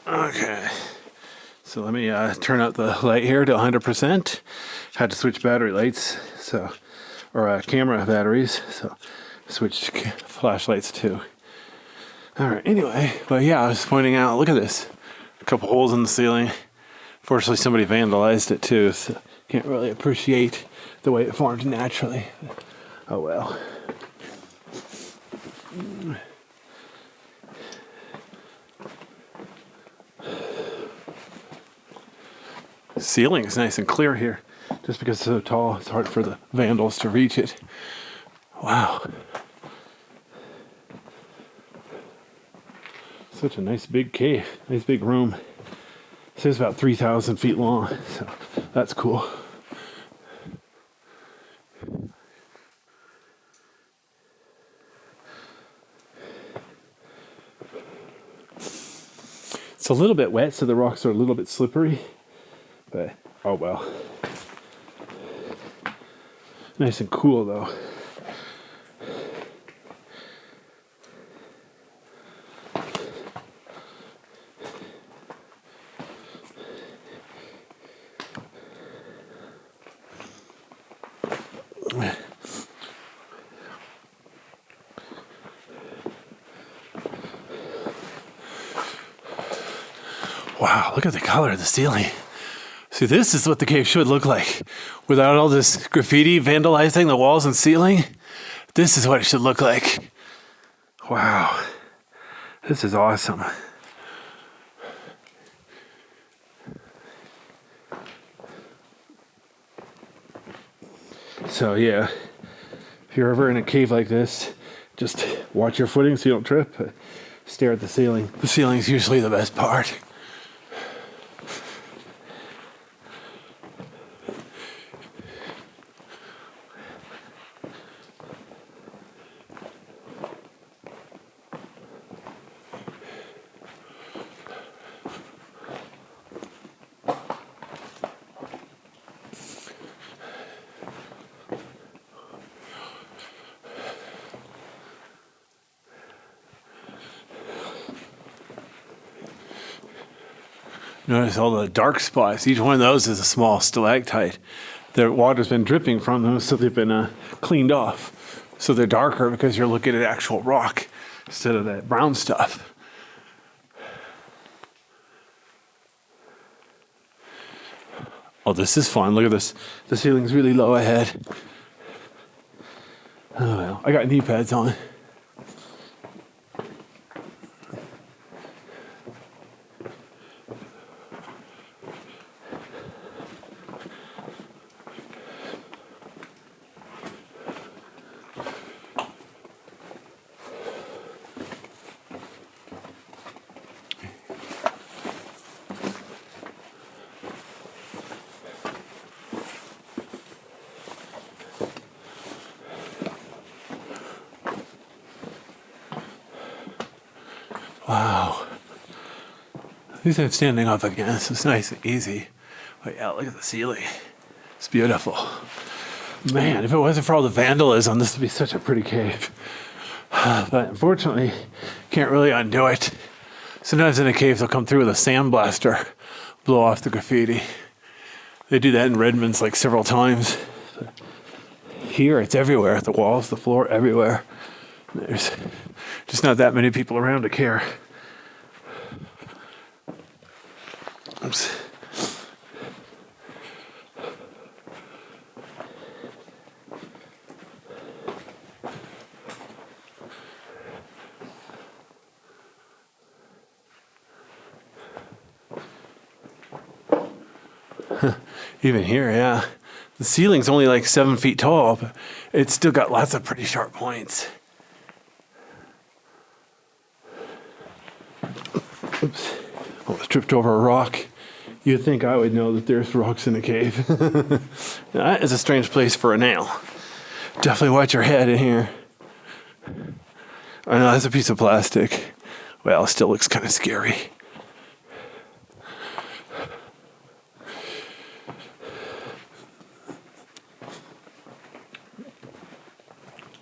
Okay, so let me turn out the light here to 100%. Had to switch battery lights, or camera batteries, so switched flashlights too. All right, anyway, but yeah, I was pointing out, look at this. A couple holes in the ceiling. Fortunately, somebody vandalized it too, so can't really appreciate the way it formed naturally. Oh well. The ceiling is nice and clear here. Just because it's so tall, it's hard for the vandals to reach it. Wow. Such a nice big cave, nice big room. This is about 3,000 feet long, so that's cool. It's a little bit wet, so the rocks are a little bit slippery, but oh well. Nice and cool though. Wow, look at the color of the ceiling. See, this is what the cave should look like. Without all this graffiti vandalizing the walls and ceiling, this is what it should look like. Wow, this is awesome. So yeah, if you're ever in a cave like this, just watch your footing so you don't trip. Stare at the ceiling. The ceiling is usually the best part. Notice all the dark spots. Each one of those is a small stalactite. The water's been dripping from them, so they've been cleaned off. So they're darker because you're looking at actual rock instead of that brown stuff. Oh, this is fun. Look at this. The ceiling's really low ahead. Oh, well. I got knee pads on. Wow. At least I'm standing up again, so it's nice and easy. But yeah, look at the ceiling. It's beautiful. Man, if it wasn't for all the vandalism, this would be such a pretty cave. But unfortunately, can't really undo it. Sometimes in a cave, they'll come through with a sandblaster, blow off the graffiti. They do that in Redmond's like several times. Here, it's everywhere. The walls, the floor, everywhere. There's just not that many people around to care. Oops. Even here, yeah. The ceiling's only like 7 feet tall, but it's still got lots of pretty sharp points. Oops. Almost tripped over a rock. You'd think I would know that there's rocks in the cave. That is a strange place for a nail. Definitely watch your head in here. I know that's a piece of plastic. Well, it still looks kind of scary.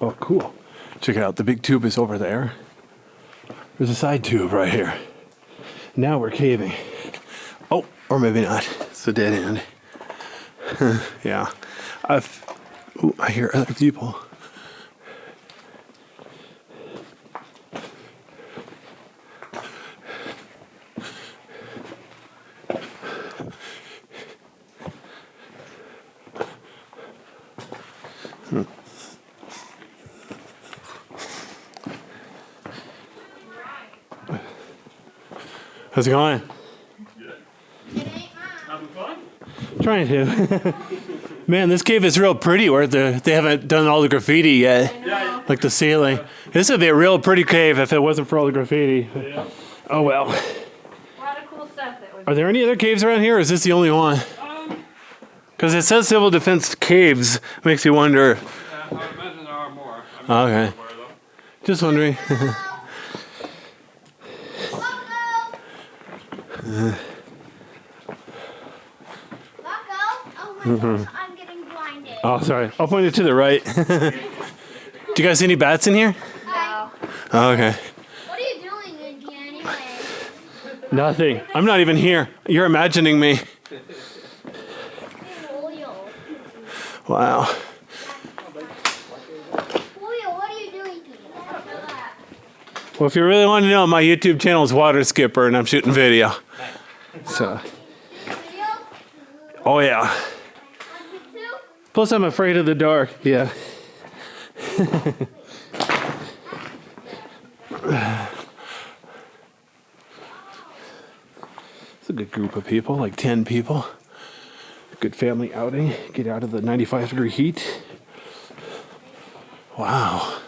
Oh, cool. Check it out. The big tube is over there. There's a side tube right here. Now we're caving. Oh, or maybe not. It's a dead end. Yeah. Ooh, I hear other people. How's it going? Good. It ain't having fun? Trying to. Man, this cave is real pretty where they haven't done all the graffiti yet. Yeah. Like the ceiling. This would be a real pretty cave if it wasn't for all the graffiti. Yeah. Oh well. A lot of cool stuff that was. Are there any other caves around here or is this the only one? Because it says civil defense caves. Makes you wonder. I imagine there are more. Okay. Just wondering. Oh my gosh, I'm getting blinded. Oh, sorry. I'll point it to the right. Do you guys see any bats in here? No. Oh, okay. What are you doing in here anyway? Nothing. I'm not even here. You're imagining me. Julio. Wow. Julio, what are you doing here? Well, if you really want to know, my YouTube channel is Water Skipper, and I'm shooting video. So. Julio? Oh yeah. On YouTube? Plus, I'm afraid of the dark. Yeah. It's a good group of people, like 10 people. Good family outing. Get out of the 95-degree heat. Wow.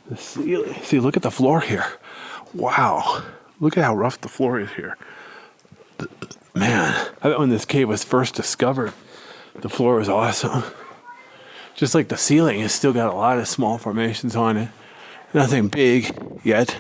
The ceiling. See, look at the floor here. Wow. Look at how rough the floor is here. Man, I bet when this cave was first discovered, the floor was awesome. Just like the ceiling, it's still got a lot of small formations on it. Nothing big yet.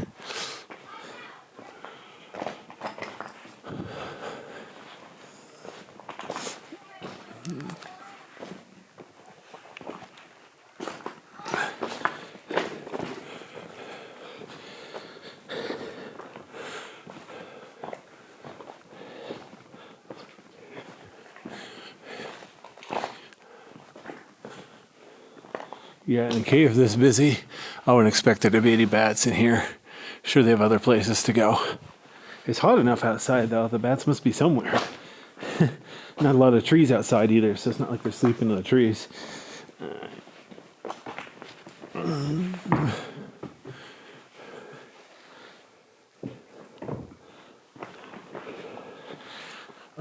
Yeah, in a cave this busy, I wouldn't expect there to be any bats in here. Sure, they have other places to go. It's hot enough outside, though. The bats must be somewhere. Not a lot of trees outside either, so it's not like they're sleeping in the trees.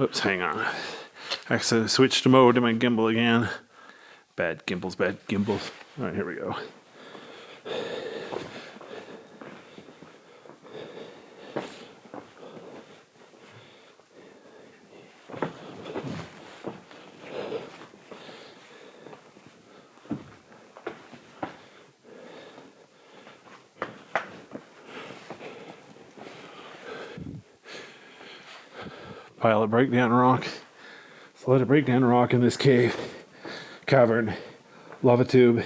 Oops, hang on. I accidentally switched mode to my gimbal again. Bad gimbals, bad gimbals. All right, here we go. Pile of breakdown rock. It's a lot of breakdown rock in this cave. Cavern. Lava tube.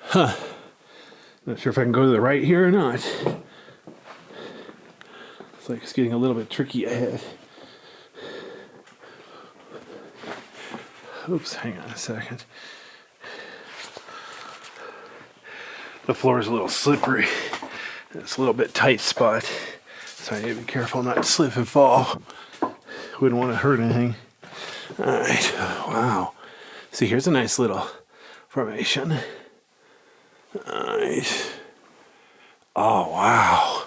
Huh. Not sure if I can go to the right here or not. It's like it's getting a little bit tricky ahead. Oops, hang on a second. The floor is a little slippery. It's a little bit tight spot. So I need to be careful not to slip and fall. Wouldn't want to hurt anything. All right, wow. See, here's a nice little formation. All right. Oh, wow.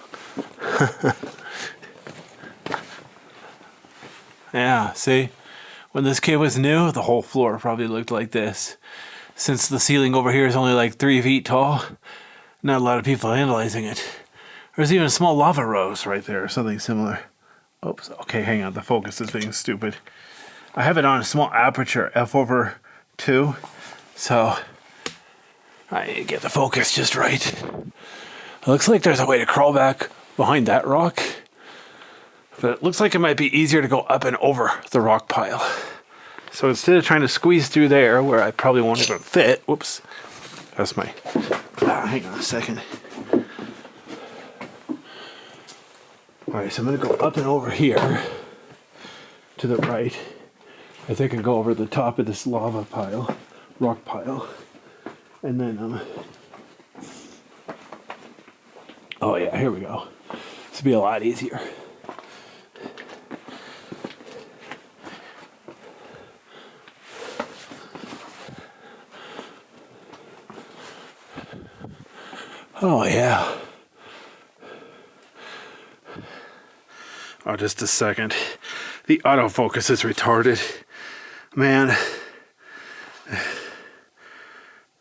Yeah, see? When this cave was new, the whole floor probably looked like this. Since the ceiling over here is only like 3 feet tall, not a lot of people analyzing it. There's even a small lava rose right there, or something similar. Oops, okay, hang on, the focus is being stupid. I have it on a small aperture, f/2, so I need to get the focus just right. It looks like there's a way to crawl back behind that rock, But it looks like it might be easier to go up and over the rock pile. So instead of trying to squeeze through there where I probably won't even fit, whoops, that's my, hang on a second. All right, so I'm gonna go up and over here to the right. I think I can go over the top of this lava pile, rock pile. And then, oh yeah, here we go. This will be a lot easier. Oh yeah. Oh, just a second. The autofocus is retarded. Man.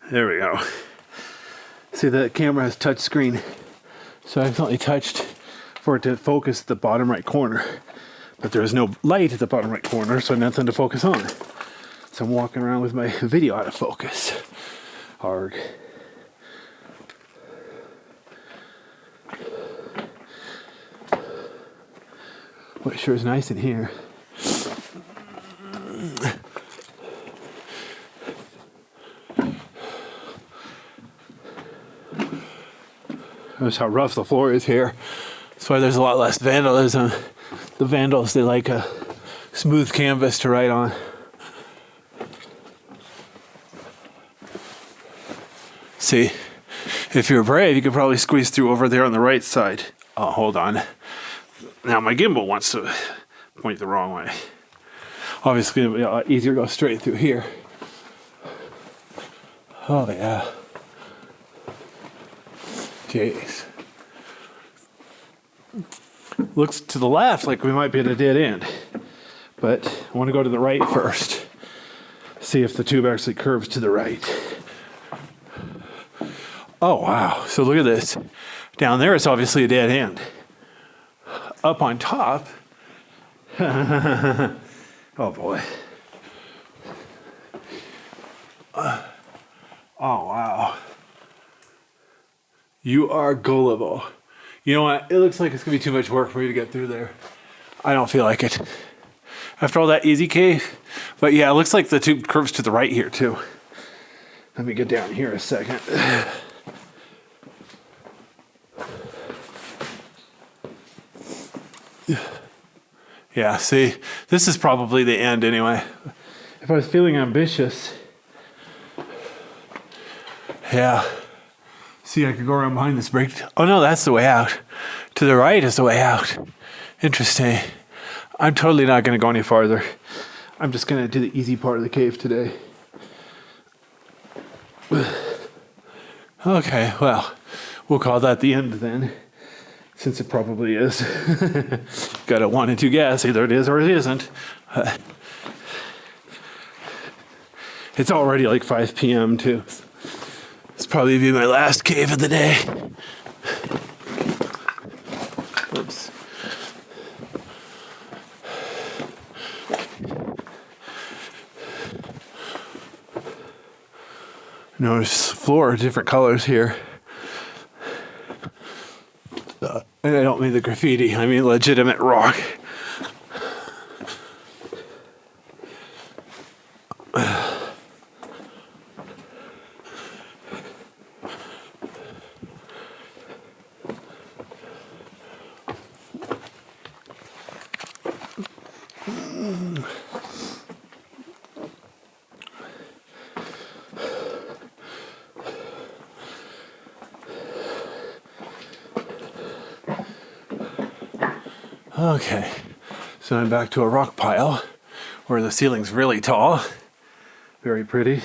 There we go. See, the camera has touch screen. So I accidentally touched for it to focus the bottom right corner. But there is no light at the bottom right corner, so nothing to focus on. So I'm walking around with my video autofocus. Arg. Well, it sure is nice in here. Notice how rough the floor is here. That's why there's a lot less vandalism. The vandals, they like a smooth canvas to write on. See, if you're brave, you could probably squeeze through over there on the right side. Oh, hold on. Now my gimbal wants to point the wrong way. Obviously, it'll be a lot easier to go straight through here. Oh, yeah. Jeez. Looks to the left like we might be at a dead end. But I want to go to the right first. See if the tube actually curves to the right. Oh, wow. So look at this. Down there, it's obviously a dead end. Up on top. Oh, boy. Oh, wow. You are gullible. You know what? It looks like it's going to be too much work for you to get through there. I don't feel like it. After all that easy cave. But yeah, it looks like the tube curves to the right here, too. Let me get down here a second. Yeah, see, this is probably the end anyway. If I was feeling ambitious, yeah. See, I could go around behind this break. Oh no, that's the way out. To the right is the way out. Interesting. I'm totally not going to go any farther. I'm just going to do the easy part of the cave today. Okay, well, we'll call that the end then. Since it probably is. Got a 1 and 2 guess. Either it is or it isn't. It's already like 5 p.m. too. This will probably be my last cave of the day. Oops. Notice floor different colors here. And I don't mean the graffiti, I mean legitimate rock. Okay, so I'm back to a rock pile where the ceiling's really tall, very pretty.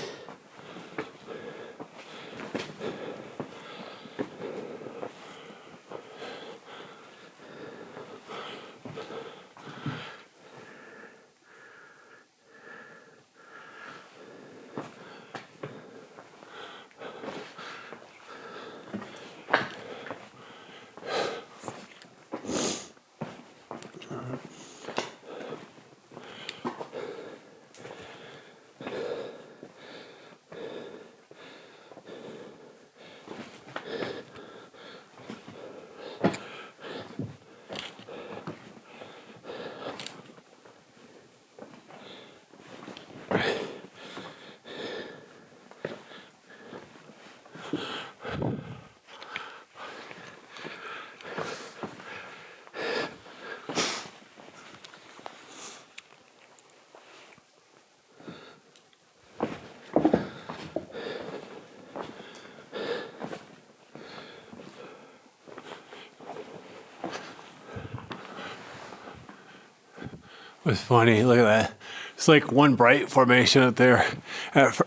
It's funny. Look at that. It's like one bright formation up there.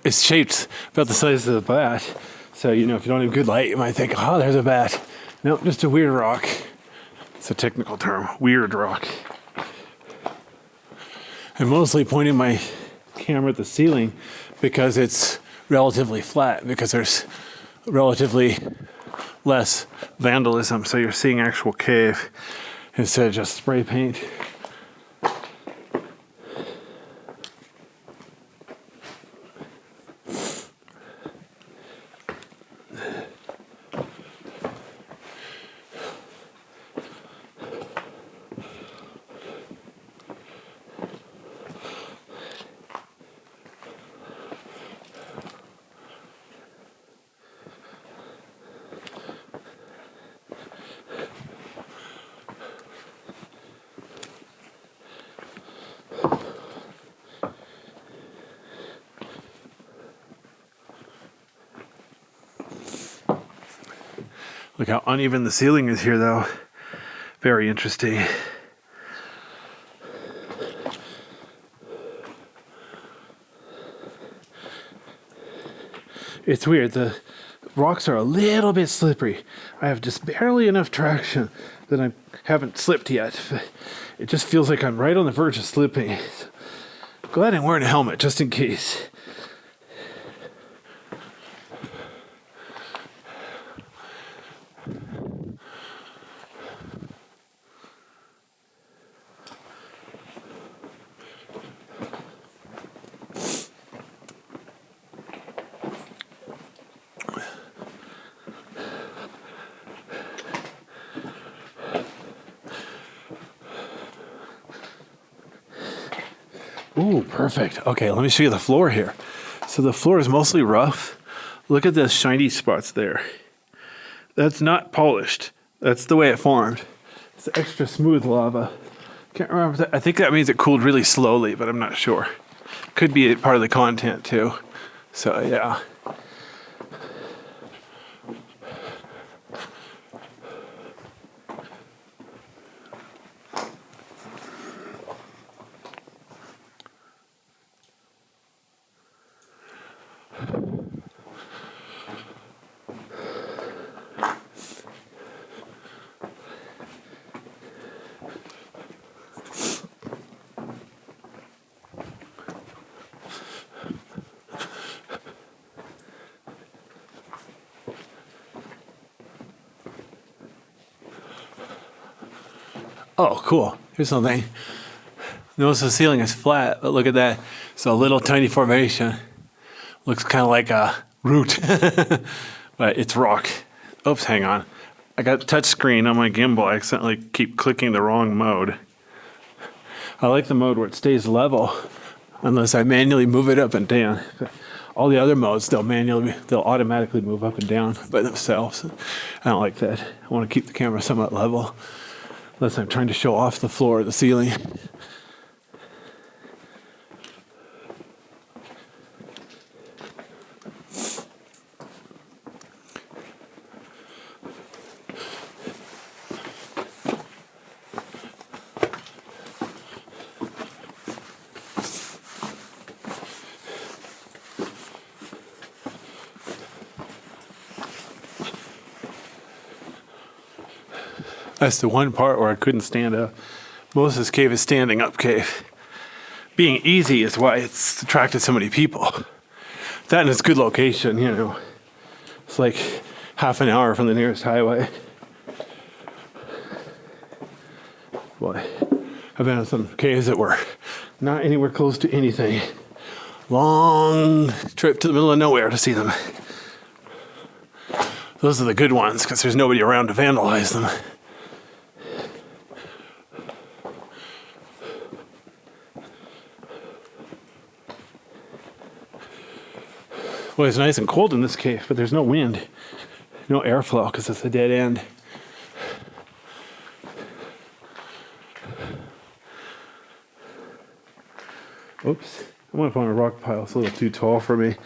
It's shaped about the size of the bat. So, if you don't have good light, you might think, oh, there's a bat. No, just a weird rock. It's a technical term, weird rock. I'm mostly pointing my camera at the ceiling because it's relatively flat, because there's relatively less vandalism. So you're seeing actual cave instead of just spray paint. Look how uneven the ceiling is here, though. Very interesting. It's weird. The rocks are a little bit slippery. I have just barely enough traction that I haven't slipped yet. It just feels like I'm right on the verge of slipping. Glad I'm wearing a helmet, just in case. Ooh, perfect. Okay, let me show you the floor here. So the floor is mostly rough. Look at the shiny spots there. That's not polished. That's the way it formed. It's extra smooth lava. Can't remember that. I think that means it cooled really slowly, but I'm not sure. Could be part of the content too. So yeah. Oh, cool. Here's something. Notice the ceiling is flat, but look at that. It's a little tiny formation. Looks kind of like a root, but it's rock. Oops, hang on. I got touch screen on my gimbal. I accidentally keep clicking the wrong mode. I like the mode where it stays level, unless I manually move it up and down. But all the other modes, they'll automatically move up and down by themselves. I don't like that. I want to keep the camera somewhat level, unless I'm trying to show off the floor or the ceiling. That's the one part where I couldn't stand up. Most of this cave is standing up cave. Being easy is why it's attracted so many people. That and it's good location, It's like half an hour from the nearest highway. Boy, I've been in some caves that were not anywhere close to anything. Long trip to the middle of nowhere to see them. Those are the good ones because there's nobody around to vandalize them. Well, it's nice and cold in this cave, but there's no wind, no airflow because it's a dead end. Oops, I'm up on a rock pile. It's a little too tall for me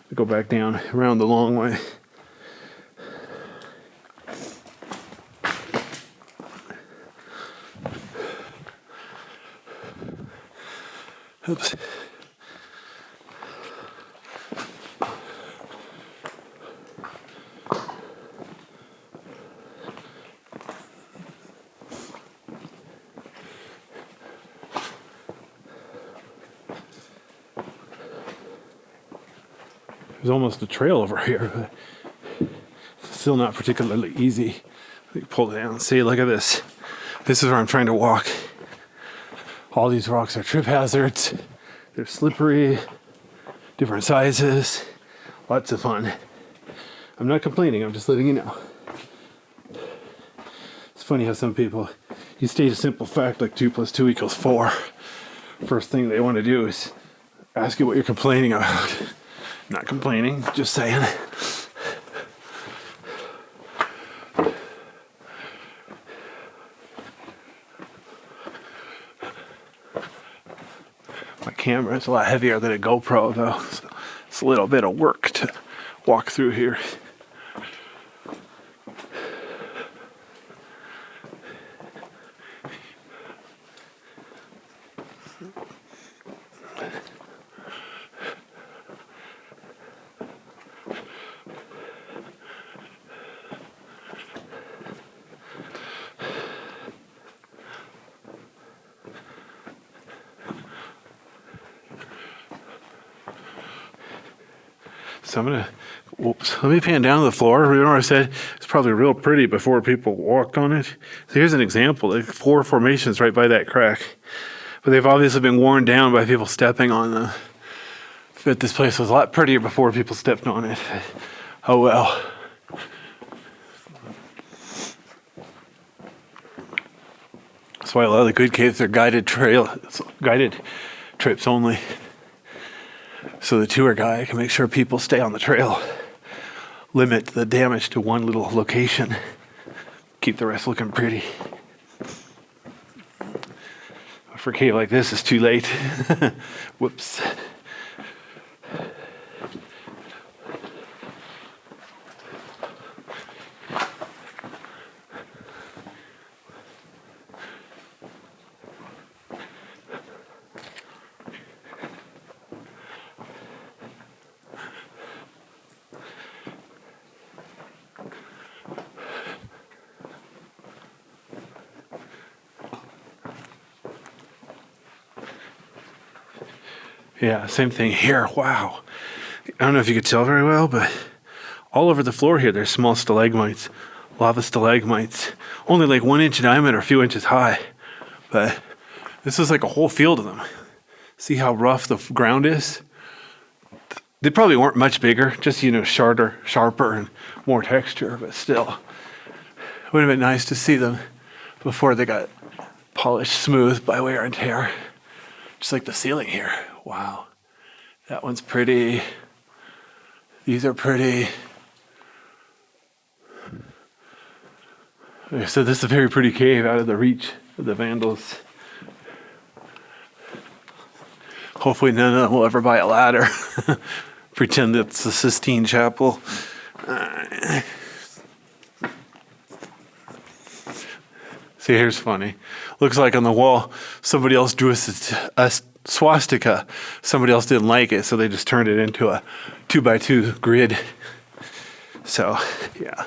to go back down around the long way. Oops. There's almost a trail over here, but it's still not particularly easy. Let me pull it down and see, look at this. This is where I'm trying to walk. All these rocks are trip hazards. They're slippery, different sizes, lots of fun. I'm not complaining, I'm just letting you know. It's funny how some people, you state a simple fact like 2 + 2 = 4. First thing they want to do is ask you what you're complaining about. Not complaining, just saying. My camera is a lot heavier than a GoPro though, so it's a little bit of work to walk through here. So I'm gonna, let me pan down to the floor. Remember I said it's probably real pretty before people walked on it. So here's an example, like 4 formations right by that crack. But they've obviously been worn down by people stepping on them. But this place was a lot prettier before people stepped on it. Oh well. That's why a lot of the good caves are guided trips only. So the tour guide can make sure people stay on the trail. Limit the damage to one little location. Keep the rest looking pretty. For a cave like this, it's too late. Whoops. Yeah, same thing here. Wow. I don't know if you could tell very well, but all over the floor here, there's small stalagmites, lava stalagmites, only like 1 inch in diameter, a few inches high. But this is like a whole field of them. See how rough the ground is? They probably weren't much bigger, just, sharper and more texture, but still. It would have been nice to see them before they got polished smooth by wear and tear. Just like the ceiling here. Wow. That one's pretty. These are pretty. So this is a very pretty cave out of the reach of the vandals. Hopefully none of them will ever buy a ladder. Pretend it's the Sistine Chapel. See, here's funny. Looks like on the wall, somebody else drew a swastika. Somebody else didn't like it, so they just turned it into a 2x2 grid. So, yeah.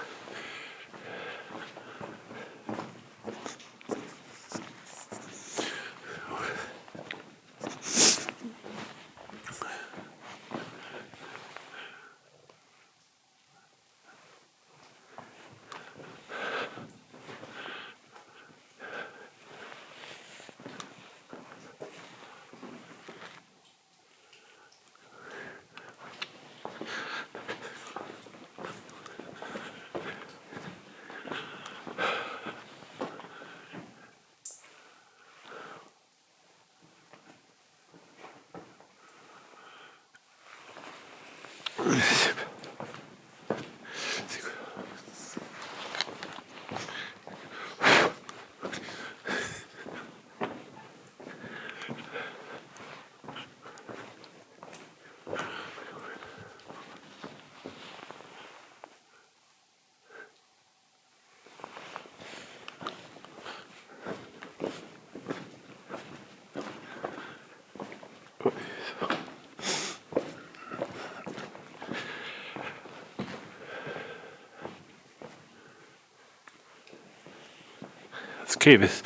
This cave is,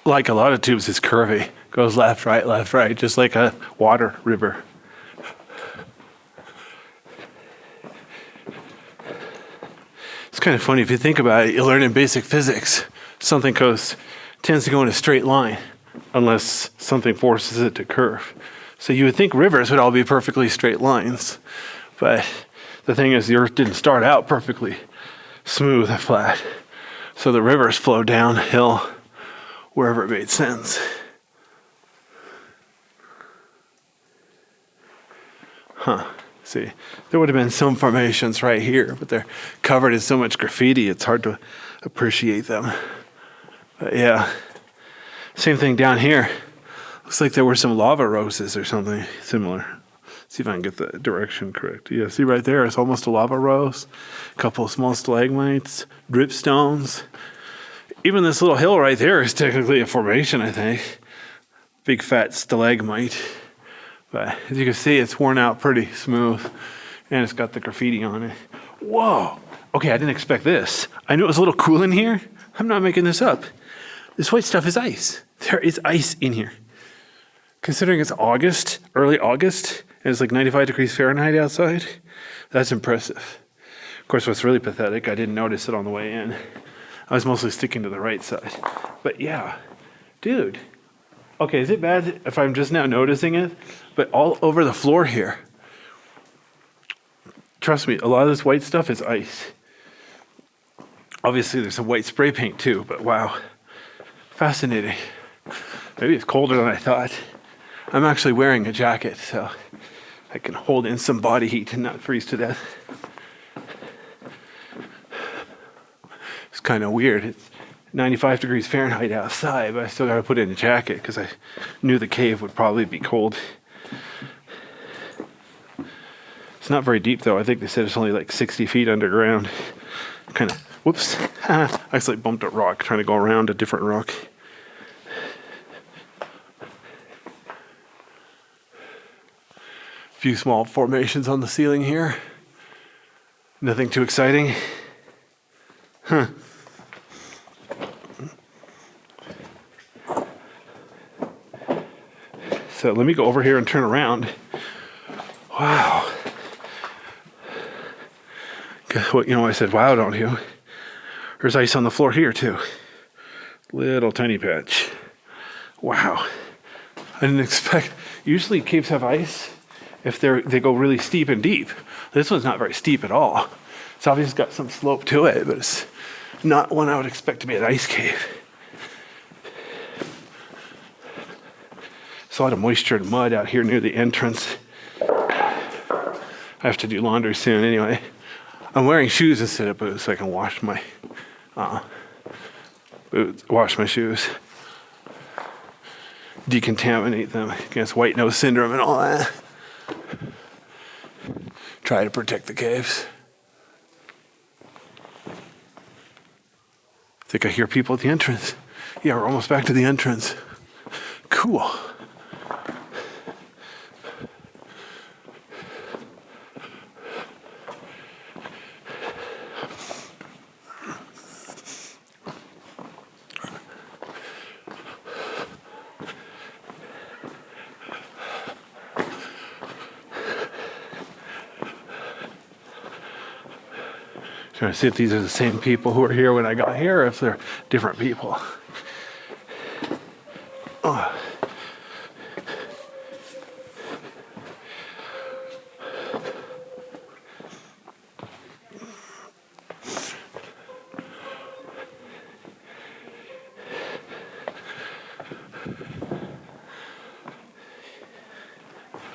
like a lot of tubes, is curvy. Goes left, right, just like a water river. It's kind of funny if you think about it. You learn in basic physics, something tends to go in a straight line unless something forces it to curve. So you would think rivers would all be perfectly straight lines, but the thing is, the earth didn't start out perfectly smooth and flat. So the rivers flow downhill wherever it made sense. See, there would have been some formations right here, but they're covered in so much graffiti, it's hard to appreciate them. But yeah, same thing down here. Looks like there were some lava roses or something similar. See if I can get the direction correct. Yeah, see right there, it's almost a lava rose. A couple of small stalagmites, dripstones. Even this little hill right there is technically a formation, I think. Big fat stalagmite. But as you can see, it's worn out pretty smooth. And it's got the graffiti on it. Whoa! Okay, I didn't expect this. I knew it was a little cool in here. I'm not making this up. This white stuff is ice. There is ice in here. Considering it's August, early August, and it's like 95 degrees Fahrenheit outside, that's impressive. Of course, what's really pathetic, I didn't notice it on the way in. I was mostly sticking to the right side. But yeah, dude. Okay, is it bad if I'm just now noticing it? But all over the floor here, trust me, a lot of this white stuff is ice. Obviously, there's some white spray paint too, but wow. Fascinating. Maybe it's colder than I thought. I'm actually wearing a jacket, so I can hold in some body heat and not freeze to death. It's kind of weird. It's 95 degrees Fahrenheit outside, but I still got to put in a jacket because I knew the cave would probably be cold. It's not very deep, though. I think they said it's only like 60 feet underground. Kind of, whoops. I actually bumped a rock trying to go around a different rock. A few small formations on the ceiling here. Nothing too exciting. So let me go over here and turn around. Wow. Well, I said, wow, don't you? There's ice on the floor here, too. Little tiny patch. Wow. I didn't expect... Usually caves have ice if they go really steep and deep. This one's not very steep at all. It's obviously got some slope to it, but it's not one I would expect to be an ice cave. There's a lot of moisture and mud out here near the entrance. I have to do laundry soon anyway. I'm wearing shoes instead of boots so I can wash my shoes. Decontaminate them against white nose syndrome and all that. Try to protect the caves. I think I hear people at the entrance. Yeah, we're almost back to the entrance. Cool. Trying to see if these are the same people who were here when I got here, or if they're different people.